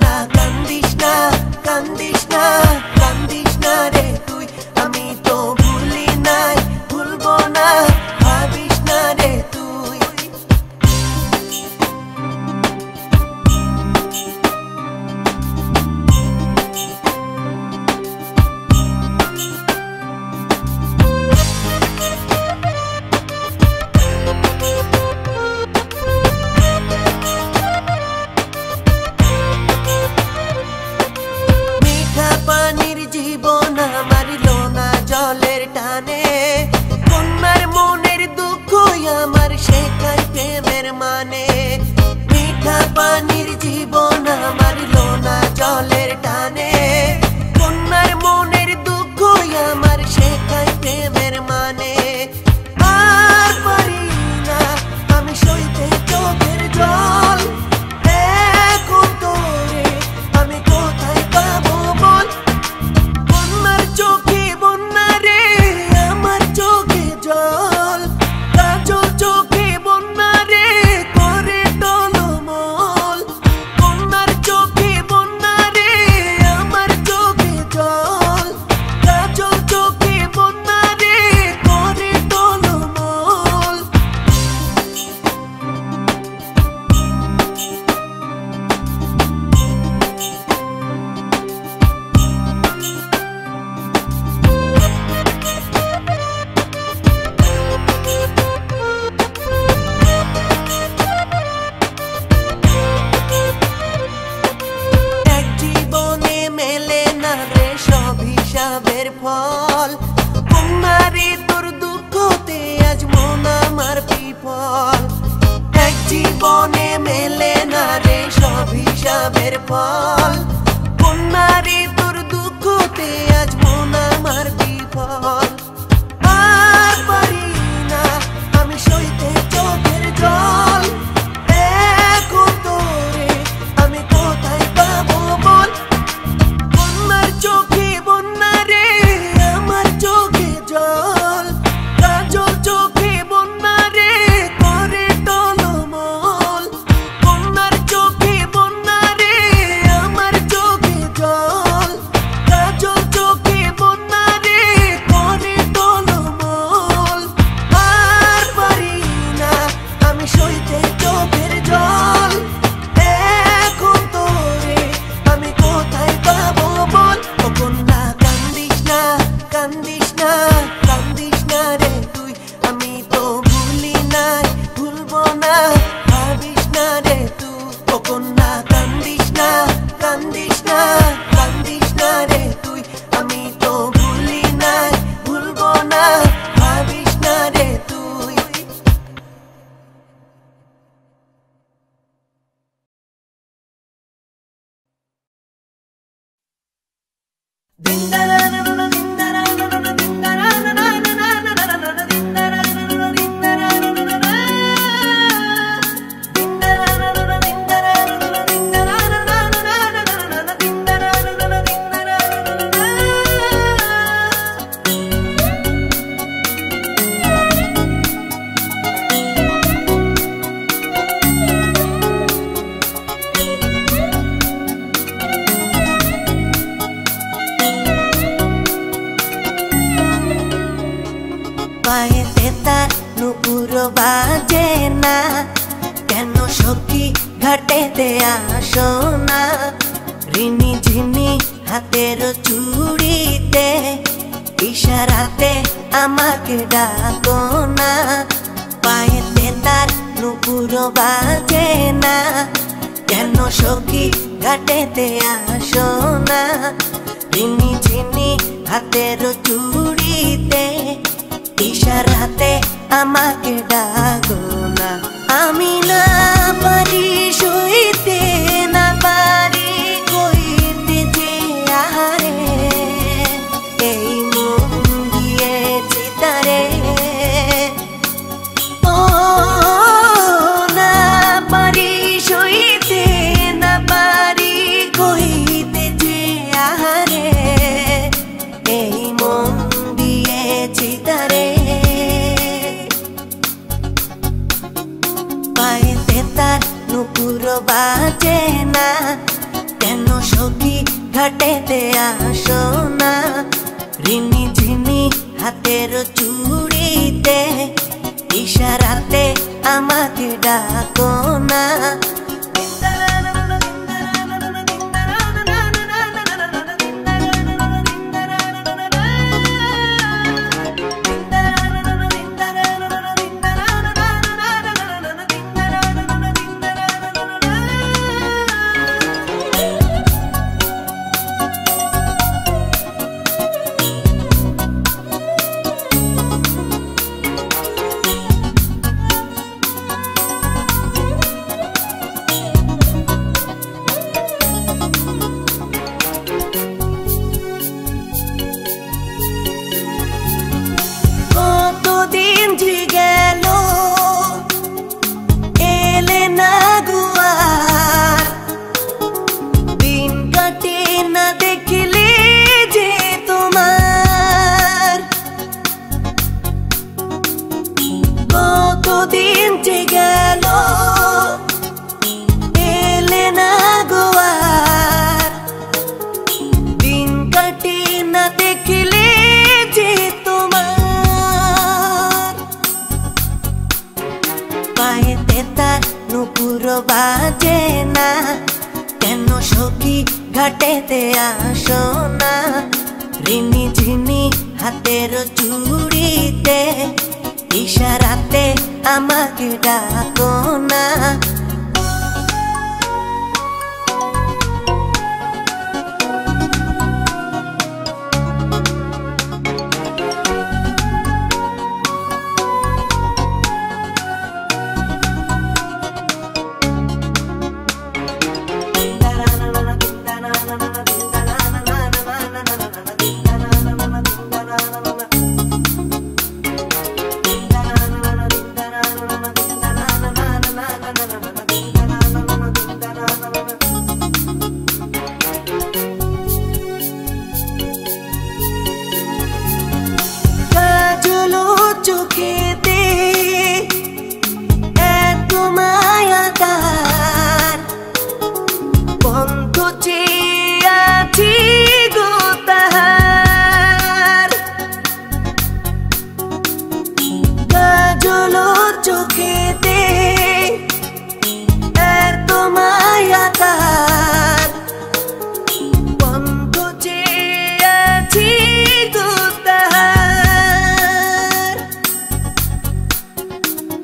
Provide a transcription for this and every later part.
না কান্দিস না কান্দিস না কান্দিস না রে তুই আমি তো ভুলি নাই ভুলবো না ভাবিস না রে তুই জীবন আমার লোনা জলের টানে কন্যার মনের দুঃখ আমার শেখায় প্রেমের মানে মিঠা পানির জীবন আমার লোনা জলের টানে কন্যার মনের দুঃখ আমার শেখায় প্রেমের মানে আর পারি না আমি সইতে চোখের জল এখন তোরে আমি কোথায় পাবো বল চোখে বন্যা রে আমার চোখে জল কাজল চোখে বন্যা রে করে টলমল কন্যার চোখে বন্যা রে আমার চোখে জল কাজল চোখে বন্যা রে করে টলমল হিসাবের ফল কন্যারে তোর দুঃখতে আজ মন আমার বিফল এক জীবনে মেলে না রে সব হিসাবের ফল কন্যারে তোর দুঃখতে আজ মন আমার বিফল আর পারি না আমি সইতে চোখের জল এখন তোরে আমি কোথায় পাবো বল কন্যার চোখে বন্যা রে আমার চোখে জল কাজল চোখে বন্যা রে করে টলমল কন্যার চোখে বন্যা রে আমার চোখে জল কাজল চোখে বন্যা রে করে টলমল আর পারি না আমি সইতে চোখের জল এখন তোরে আমি কোথায় পাবো বল ও কন্যা কান্দিস না কান্দিস না কান্দিস না রে তুই আমি তো ভুলি নাই ভুলবো না ভাবিস না রে তুই ও কন্যা কান্দিস না কান্দিস না কান্দিস না রে তুই আমি তো ভুলি নাই ভুলবো না ভাবিস না রে তুই পায়েতে তার নুপুর বাজে না কেন সখী ঘাটেতে আসো না রিনি ঝিনি হাতের চুড়িতে ইশারাতে আমাকে ডাকো না পায়েতে তার নুপুর বাজে না কেন সখী ঘাটেতে আসো না রিনি ঝিনি হাতের চুড়িতে ইশারাতে আমাকে ডাকো না আমি না পারি সইতে না পারি কইতে যে আহারে এই মন দিয়েছি তারে ও না পারি সইতে না পারি কইতে যে আহারে এই মন দিয়েছি তারে পায়েতে তার নুপুর বাজে না কেন ঘাটেতে আসো না, রিনি ঝিনি হাতের চুড়িতে, ইশারাতে আমাকে ডাকো না। বাজে না কেন সখী ঘাটেতে আসো না, রিনি ঝিনি হাতের চুড়িতে, ইশারাতে আমাকে ডাকো না।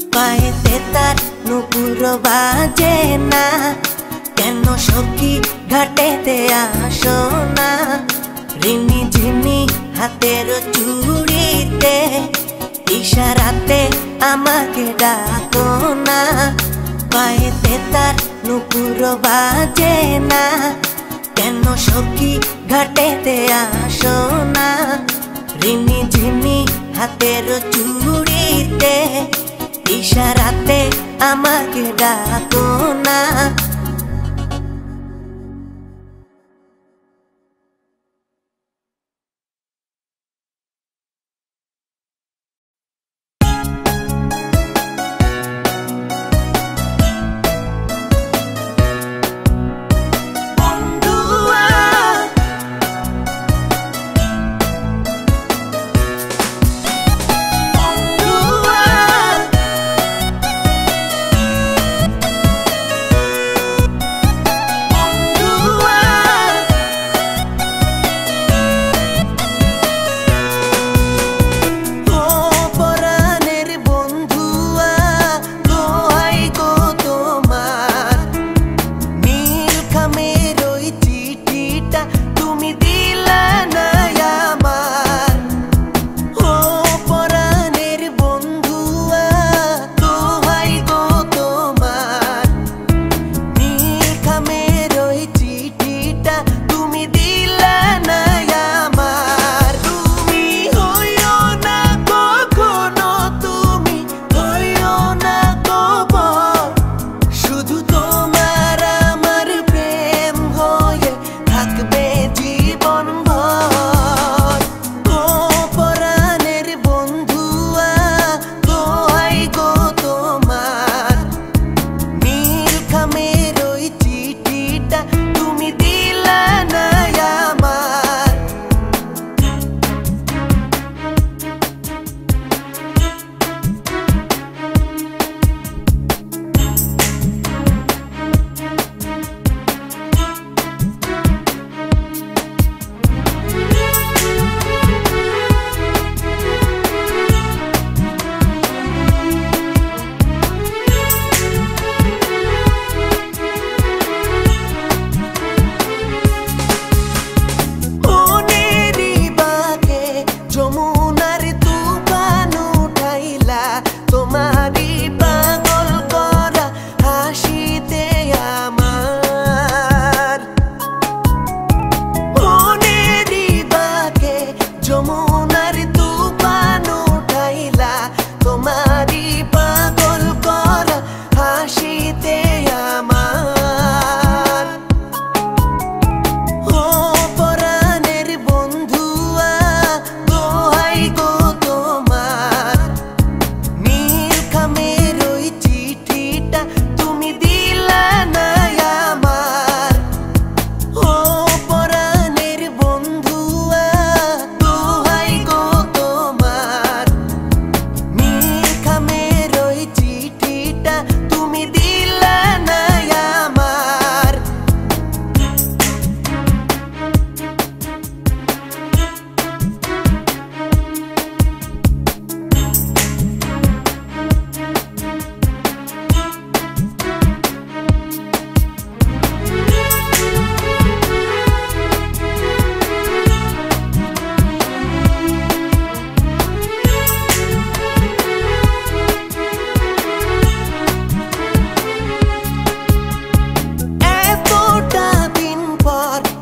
পায়েতে তার নুপুর বাজে না কেন সখী ঘাটেতে আসো না, রিনি ঝিনি হাতের চুড়িতে, ইশারাতে আমাকে ডাকো না। পায়েতে তার নুপুর বাজে না কেন সখী ঘাটেতে আসো না, রিনি ঝিনি হাতের চুড়িতে, ইশারাতে আমাকে ডাকো না।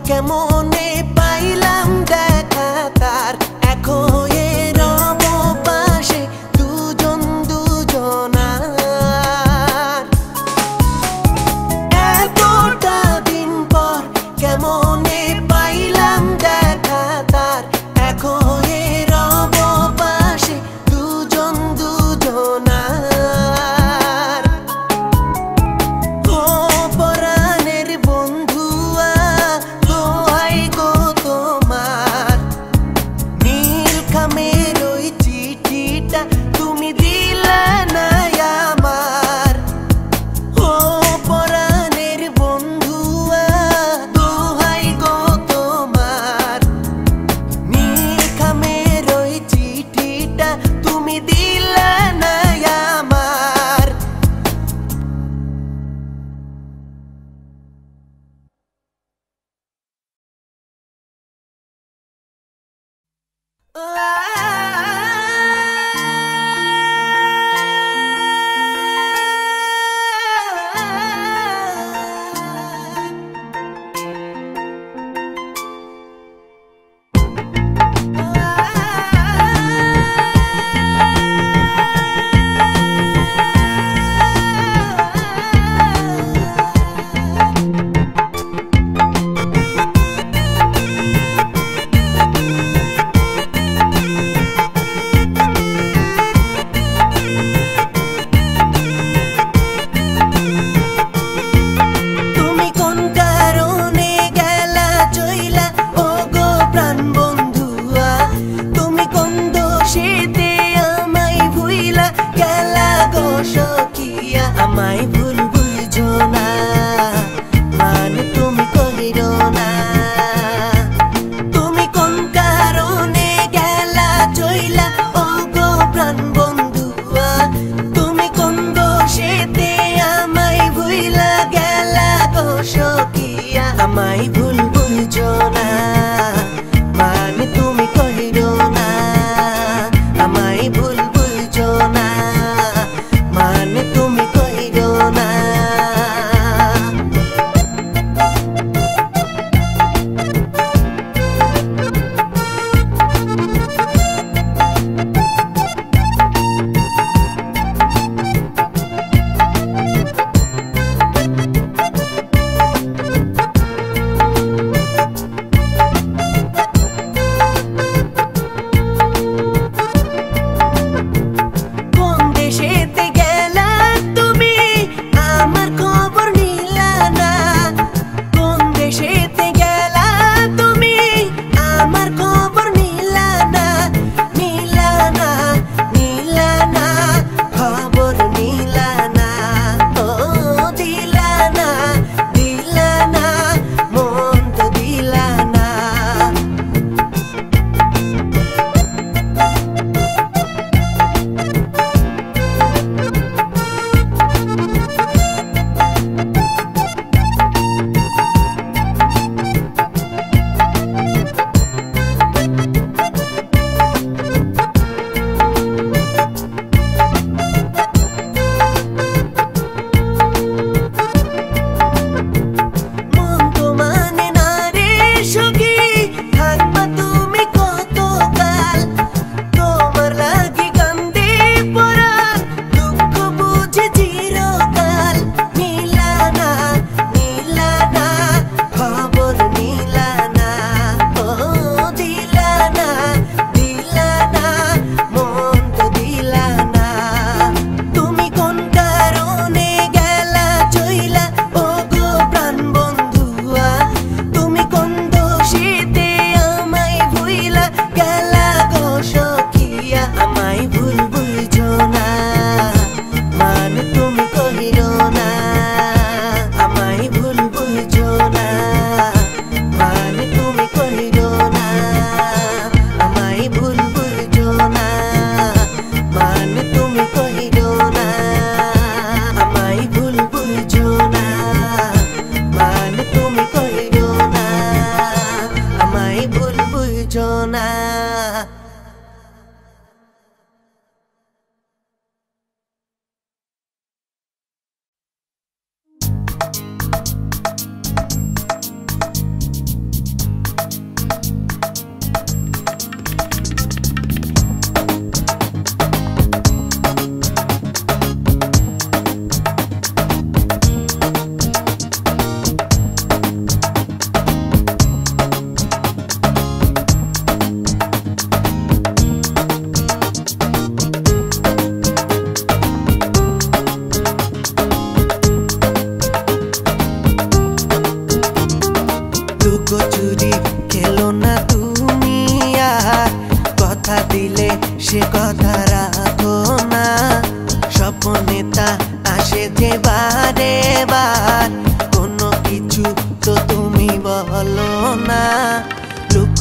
কেমনে পাইলাম দেখা তার এখন রব পাশে দুজন দুজনার এতটা দিন পর কেমনে পাইলাম দেখা তার এখন রব পাশে দুজন দুজনার ও পরাণের বন্ধুয়া দোহাই গো তোমার নীল খামের ওই চিঠিটা তুমি দিলা না আমার ও পরাণের বন্ধুয়া দোহাই গো তোমার নীল খামের ওই চিঠিটা তুমি দিলা না আমার তুমি কোন কারণে গেলা চইলা ও গো প্রাণ বন্ধুয়া তুমি কোন দোষেতে আমায় ভুইলা গেলা গো সখিয়া আমায় ভুল বুঝো না মানে তুমি কহিরো না তুমি কোন কারণে গেলা চইলা ও গো প্রাণ বন্ধুয়া তুমি কোন দোষেতে আমায় ভুইলা গেলা গো সখিয়া আমায় ভুল বুঝো না মানে তুমি কহিরো না আমায় ভুল বুঝো না মানে তুমি কহিরো না কোন দেশেতে গেলা তুমি আমার খবর নিলা না কোন দেশেতে গেলা তুমি আমার খবর নিলা না নিলা না নিলা না খবর নিলা না ও দিলা না দিলা না মন তো দিলা না মন তো মানে না রে সখী থাকবা তুমি কতকাল তোমার লাগি কান্দে পরাণ দুঃখ বুঝে চিরকাল নিলা না নিলা না খবর নিলা না ও দিলা না দিলা না মন তো দিলা না তুমি কোন কারণে গেলা চইলা ও গো প্রাণ বন্ধুয়া তুমি কোন দোষেতে আমায় ভুইলা গেলা গো সখিয়া আমায় ভুল বুঝো না মানে তুমি কহিরো না আমায় ভুল বুঝো না মানে তুমি কহিরো না আমায় ভুল বুঝো না মানে তুমি কহিরো না আমায় ভুল বুঝো না মানে তুমি কহিরো না আমায় ভুল বুঝো না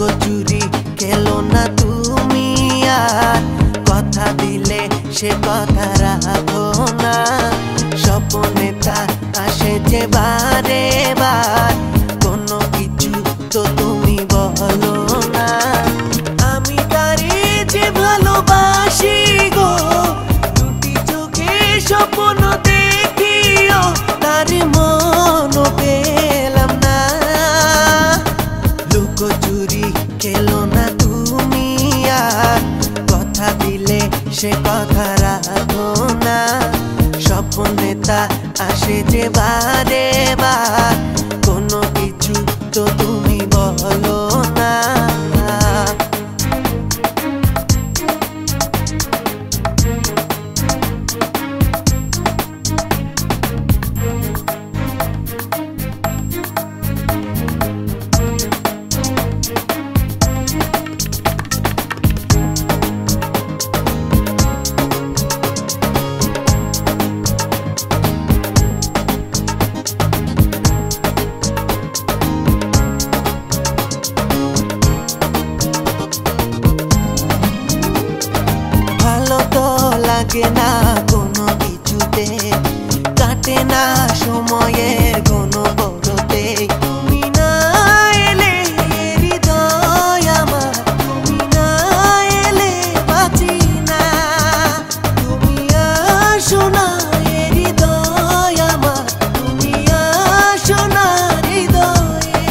লুকোচুরি খেলো না তুমি আর কথা দিলে সে কথা রাখো না স্বপ্নে তা আসে যে বারে বার কোনো কিছু তো তুমি বলো না আমি তারে যে ভালোবাসি গো দুটি চোখে স্বপ্ন দেখিও তার মন পেলাম না লুকোচুরি খেলো না তুমি আর কথা দিলে সে কথা রাখো না স্বপ্নে তা আসে যে বারে বার কোনো কিছু তো তুমি বলো না লাগে না কোনো কিছুতে কাটে না সময়ের কোনো বড়তে তুমি না এলে হৃদয় আমার তুমি না এলে বাঁচি না তুমি আসো না হৃদয় আমার তুমি আসো না হৃদয়ে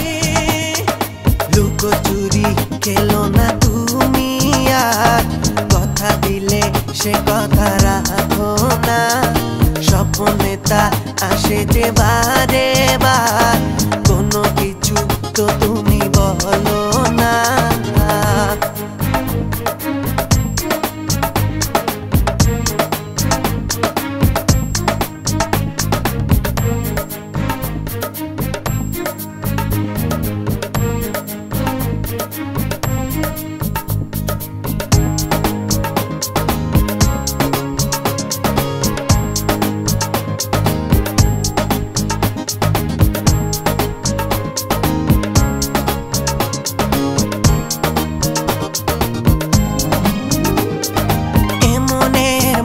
লুকোচুরি খেলো না তুমি আর কথা দিলে সে কথা রাখো না স্বপ্নে তা আসে যে বারে বার কোনো কিছু তো তুমি বলো না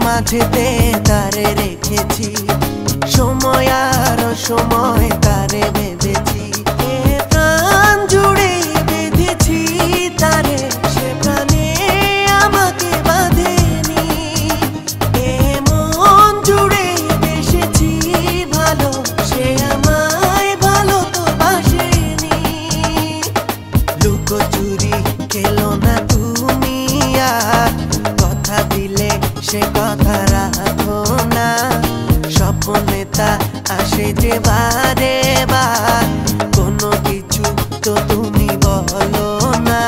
মাঝেতে তারে রেখেছি সময় আর সময় তারে ভেবেছি প্রাণ জুড়ে বেঁধেছি তারে সে প্রাণে আমাকে বাঁধেনি এ মন জুড়ে বেসেছি ভালো সে আমায় ভালো তো বাসেনি লুকোচুরি খেলো না তুমি আর কথা দিলে সে কথা রাখো না স্বপ্নে তা আসে যে বারে বার কোনো কিছু তো তুমি বলো না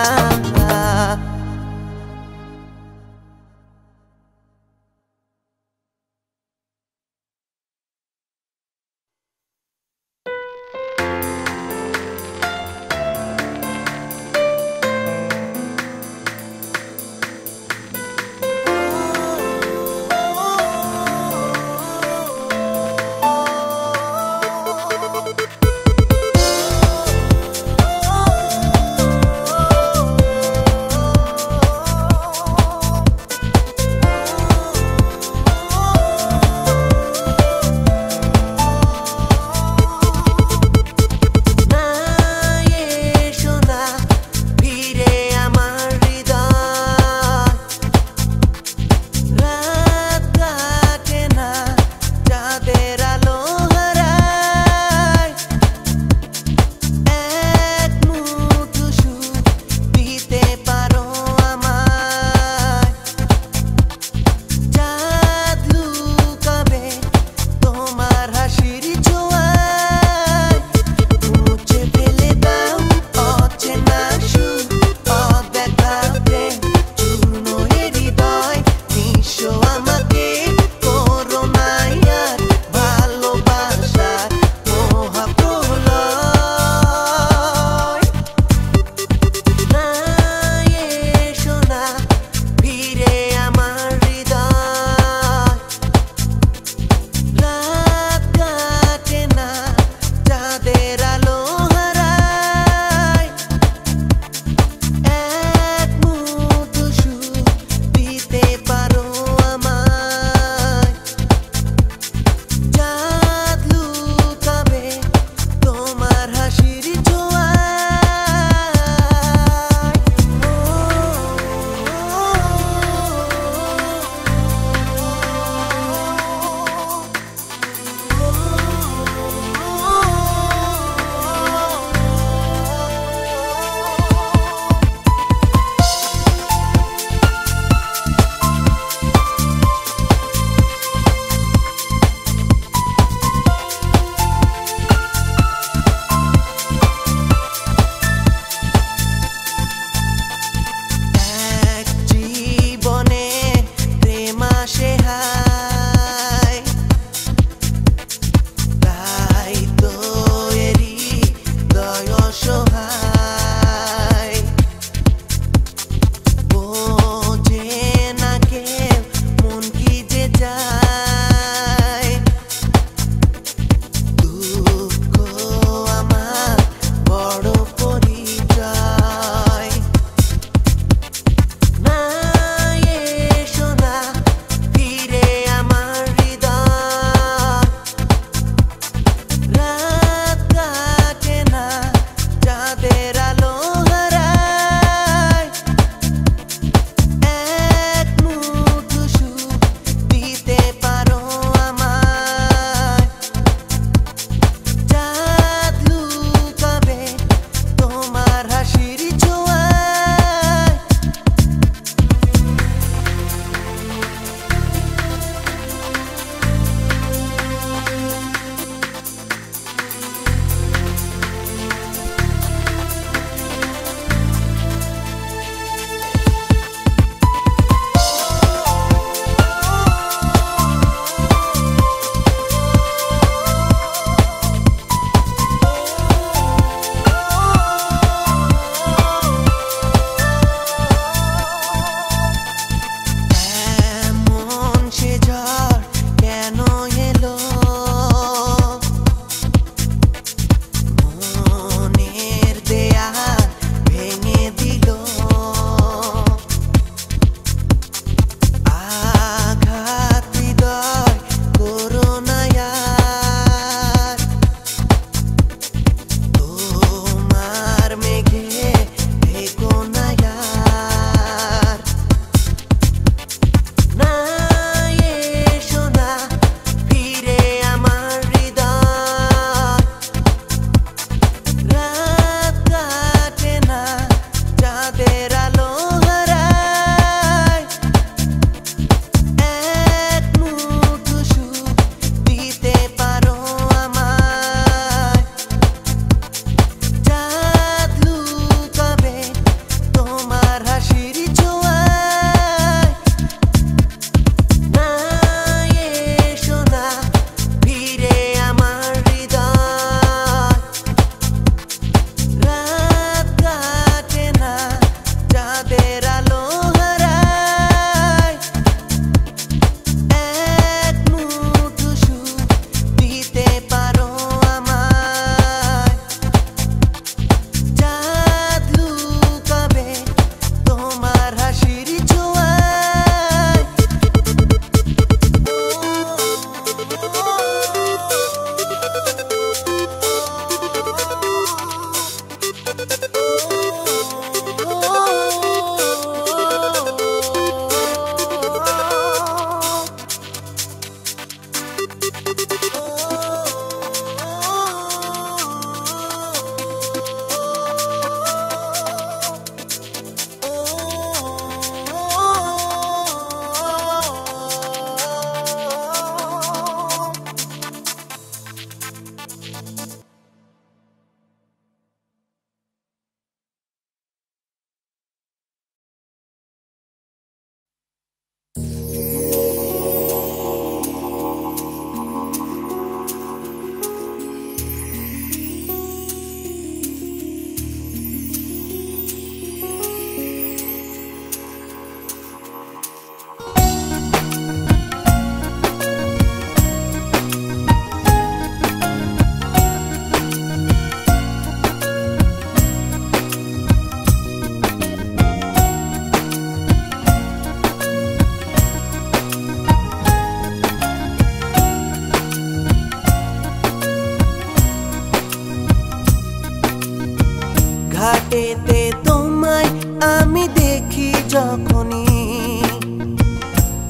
ঘাটেতে তোমায় আমি দেখি যখনই,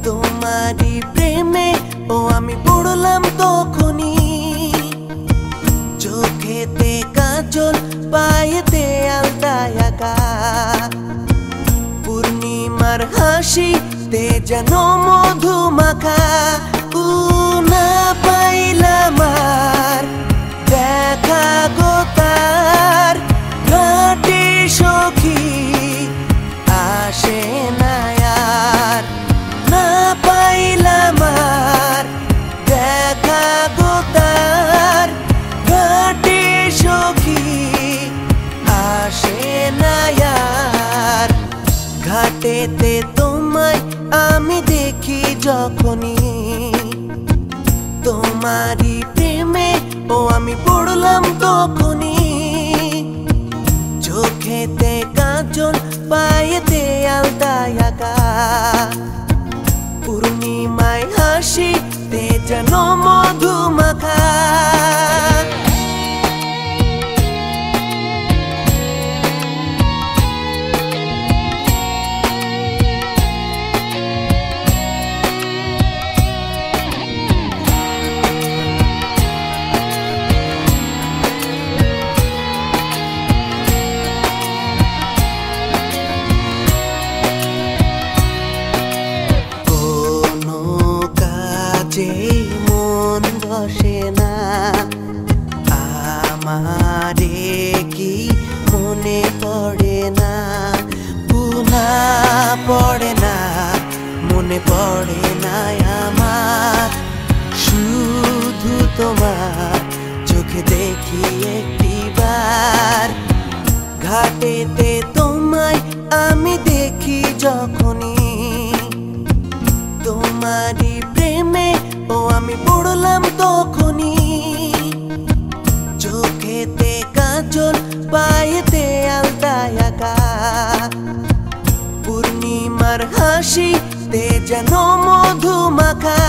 তোমারই প্রেমে ও আমি পড়লাম তখনই। চোখেতে কাজল, পায়েতে আলতায় আঁকা, পূর্ণিমার হাসিতে যেন মধু মাখা। না পাইলাম আর দেখা গো তার, ঘাটে সখী আসে না আর। না পাইলাম আর দেখা গো তার, ঘাটে সখী আসে না আর। ঘাটেতে তোমায় আমি দেখি যখনই, তোমারই প্রেমে ও আমি পড়লাম তখনই। চোখেতে কাজল, পায়েতে আলতায় আঁকা, পূর্ণিমায় হাসিতে যেন মধু মাখা। মন বসে না আমারে, কি মনে পড়ে না, পুনা পড়ে না, মনে পড়ে না আমার। শুধু তোমার চোখে দেখি একটিবার। ঘাটেতে তোমায় আমি দেখি যখনই, তোমারই প্রেমে ও আমি পড়লাম তখনই। চোখেতে কাজল, পায়েতে আলতায় আঁকা, পূর্ণিমার হাসিতে যেন মধু মাখা।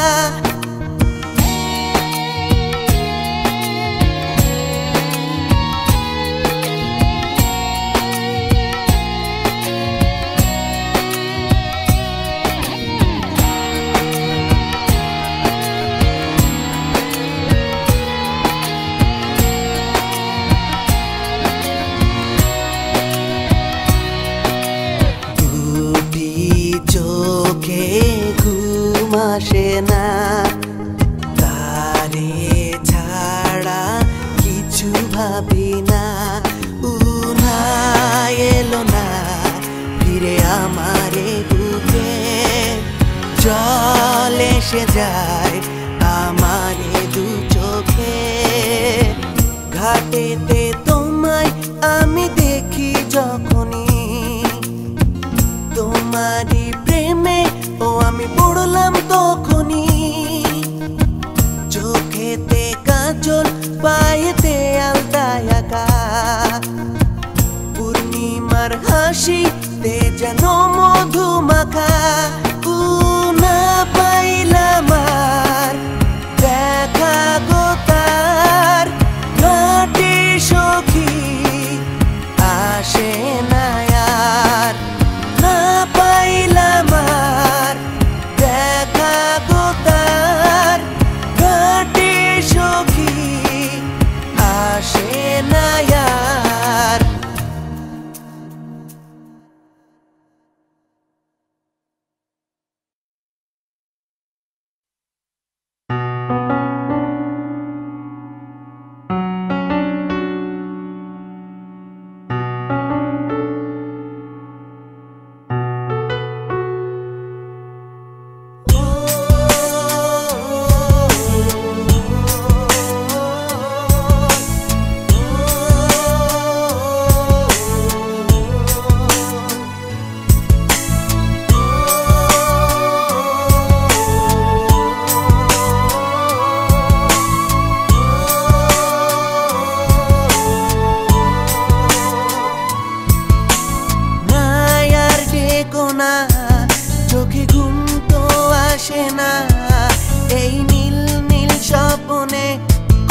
চোখে ঘুম আসে না, তারে ছাড়া কিছু ভাবি না। উনা এলো না ফিরে আমারে বুকে, জল এসে যায় আমারে দু চোখে। ঘাটেতে তোমায় আমি দেখি যখনই, তোমারই প্রেমে ও আমি পড়লাম তখনই। চোখেতে কাজল, পায়েতে আলতায় আঁকা, পূর্ণিমার হাসিতে যেন মধু মাখা। না পাইলাম আর দেখা গো তার, ঘাটে সখী আসে না আর। না পাইলাম আর দেখা গো তার, ঘাটে সখী আসে না আর। চোখে ঘুম তো আসে না, এই নীল নীল স্বপ্নে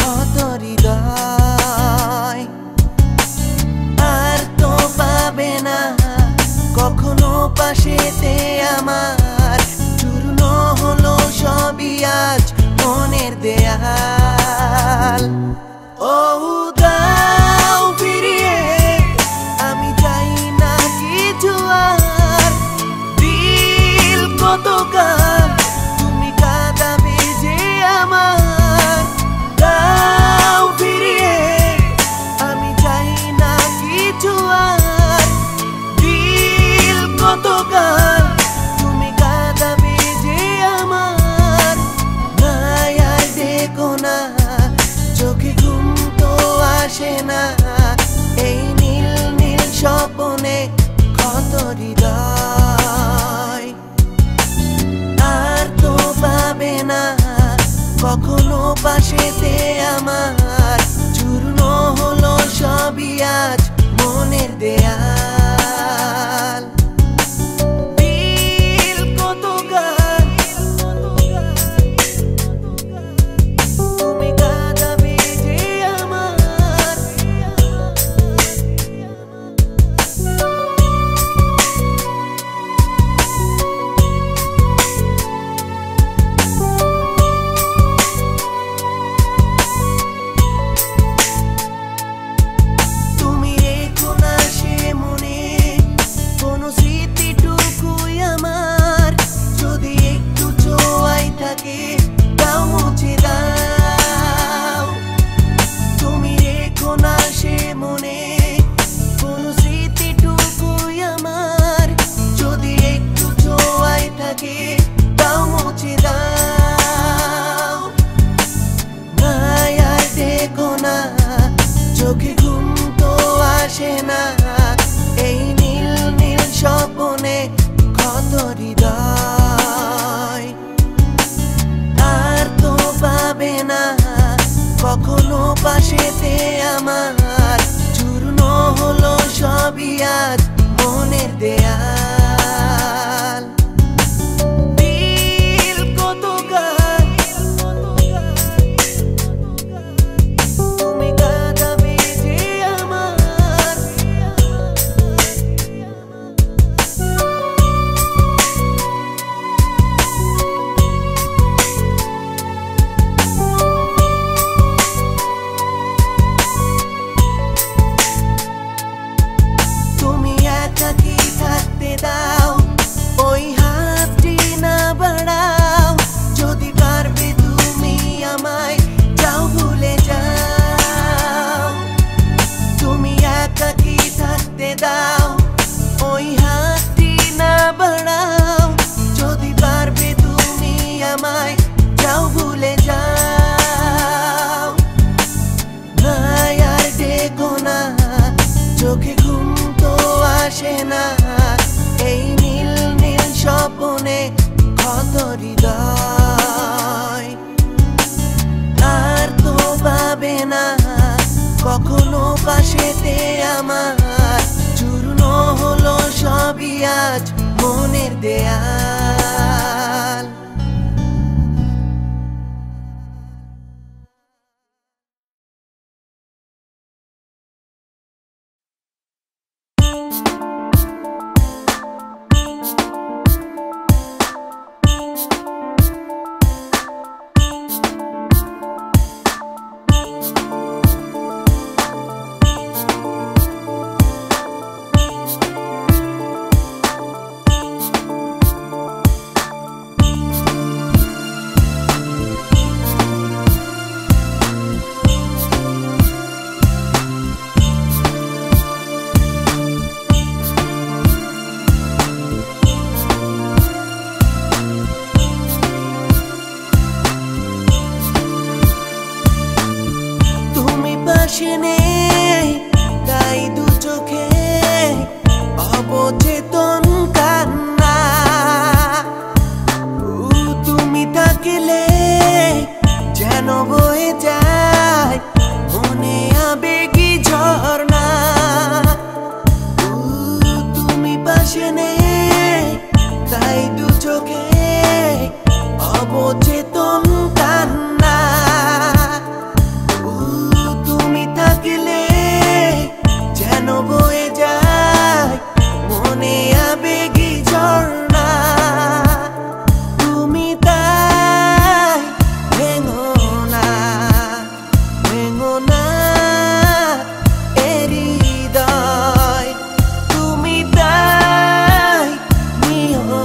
কত হৃদয়। আর তো দেয়াল দিল কত গান তুমি কাঁদাবে যে আমার তুমি একাকী থাকতে দাও ওই হাতটি না বাড়াও যদি পারবে তুমি আমায় যাও ভুলে যাও তুমি একাকী থাকতে দাও ওই হাতটি না বাড়াও যদি পারবে তুমি আমায় যাও ভুলে যাও নাই আর ডেকো না চোখে ঘুম তো আসে না এই নীল নীল স্বপ্নে ক্ষত হৃদয় আর তো পাবে না কখনো পাশেতে আমার চূর্ণ হলো সবই আজ মনের দেয়াল পাশে নেই তাই দু চোখে অবচেতন কান্না তুমি থাকলে যেন বয়ে যায় মনে আবেগী ঝর্ণা তুমি পাশে নেই তাই দু চোখে অবচেতন কান্না থাকলে যেন বয়ে যায় মনে আবেগী ঝর্ণা তুমি তাই ভেঙো না হৃদয় তুমি তাই নিও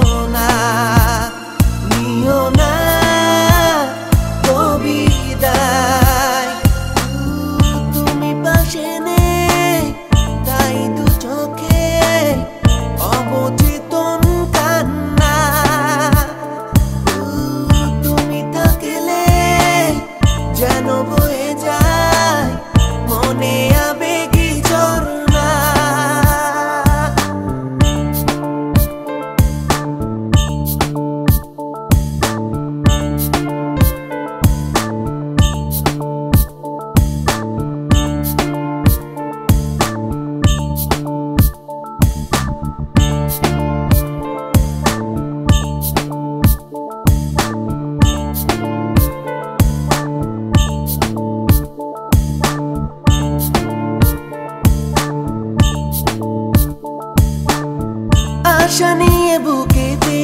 না কবিতায় পাশে নেই তাই দু চোখে অবচেতন কান্না তুমি থাকলে যেন বয়ে যায় মনে আবেগী ঝর্ণা আশা নিয়ে বুকেতে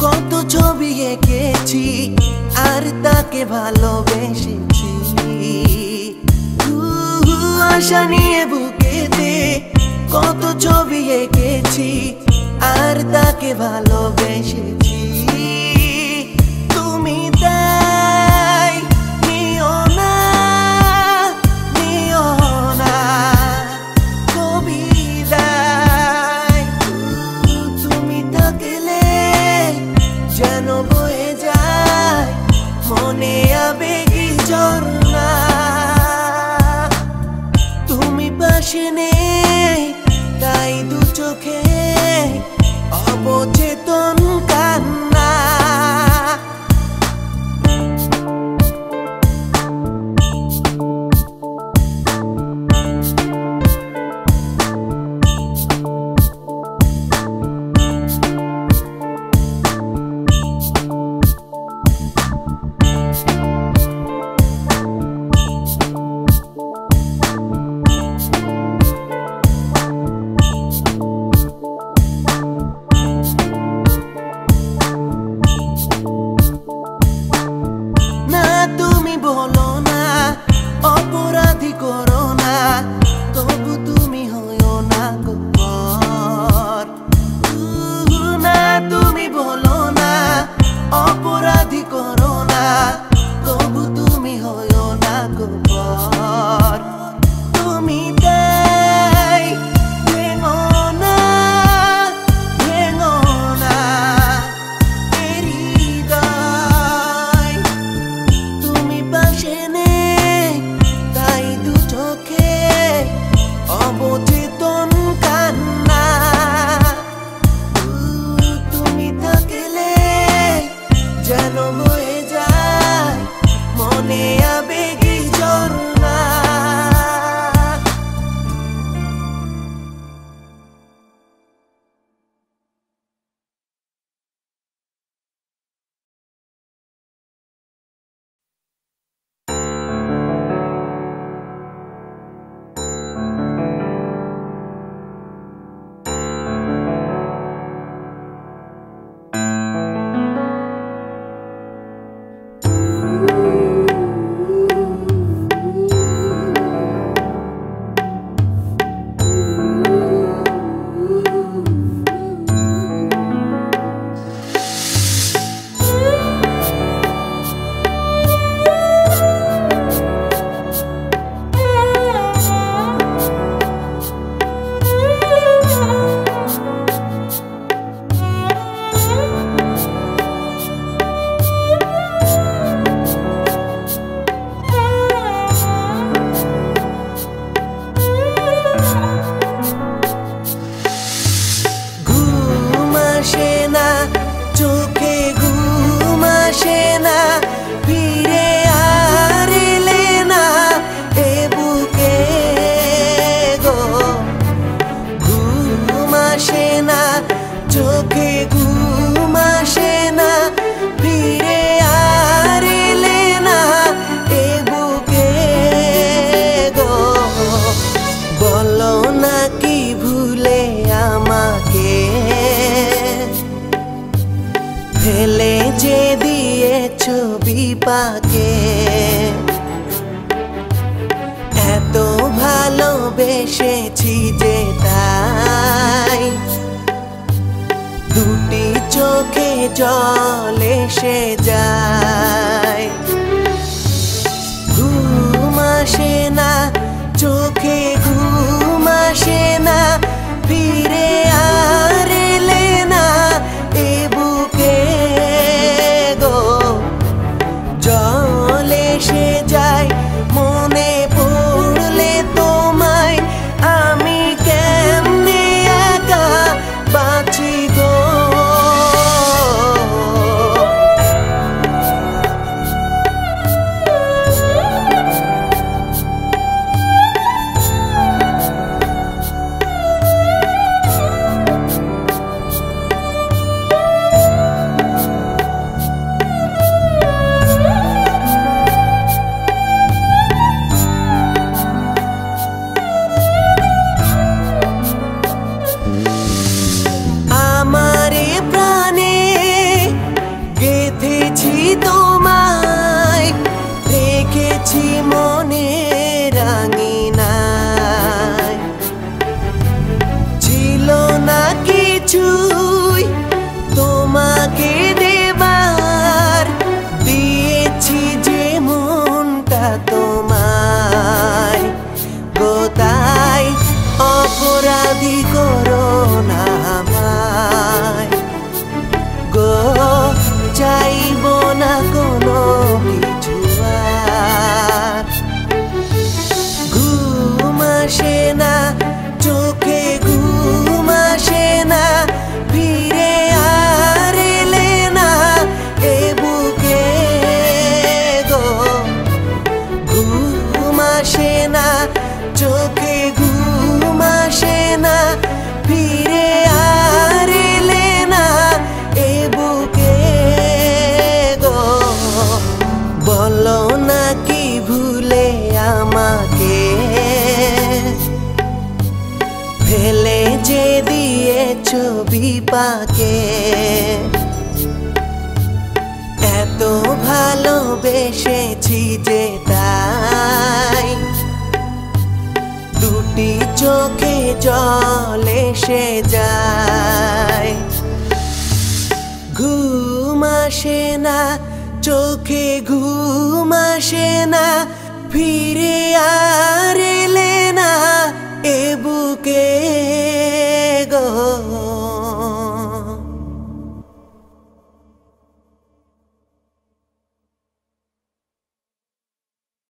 কত ছবি এঁকেছি আর তাকে ভালোবেসেছি আশা নিয়ে বুকেতে কত ছবি এঁকেছি আর তাকে ভালোবেসেছি তুমি তাই নিও না কবিতায় তুমি থাকলে যেন বয়ে যায় মনে আবেগী ঝর্ণা তুমি পাশে নেই তাই দু চোখে অবচেতন কান্না ছবি পাকে এত ভালোবেসেছি যে তাই দুটি চোখে জল এসে যায়। ঘুম আসে না চোখে, ঘুম আসে না, ফিরে আর এলে না এ বুকে গো। জল এসে যায় মনে পড়লে তোমায়, আমি কেমনে একা বাঁচি গো। আমারে প্রাণে গেঁথেছি তোমায়, রেখেছি মনে রাঙিনায়। ছিল না কিছুই তোমাকে দেবার, দিয়েছি যে মনটা তোমায় গো। তাই অপরাধী করো না আমায় গো, চাইব না কোনো কিছু আর। ঘুম আসে না চোখে, ঘুম আসে না, ফিরে আর এলে না এ বুকে গো। ঘুম আসে না চোখে, ঘুম আসে না, ফিরে আর এলে না এ বুকে গো। বলো না কি ভুলে আমাকে ফেলে যে দিয়েছো বিপাকে এত ভালোবেসেছি যে তাই দুটি চোখে জল এসে যায়। ঘুম আসে না চোখে, ঘুম আসে না, ফিরে আর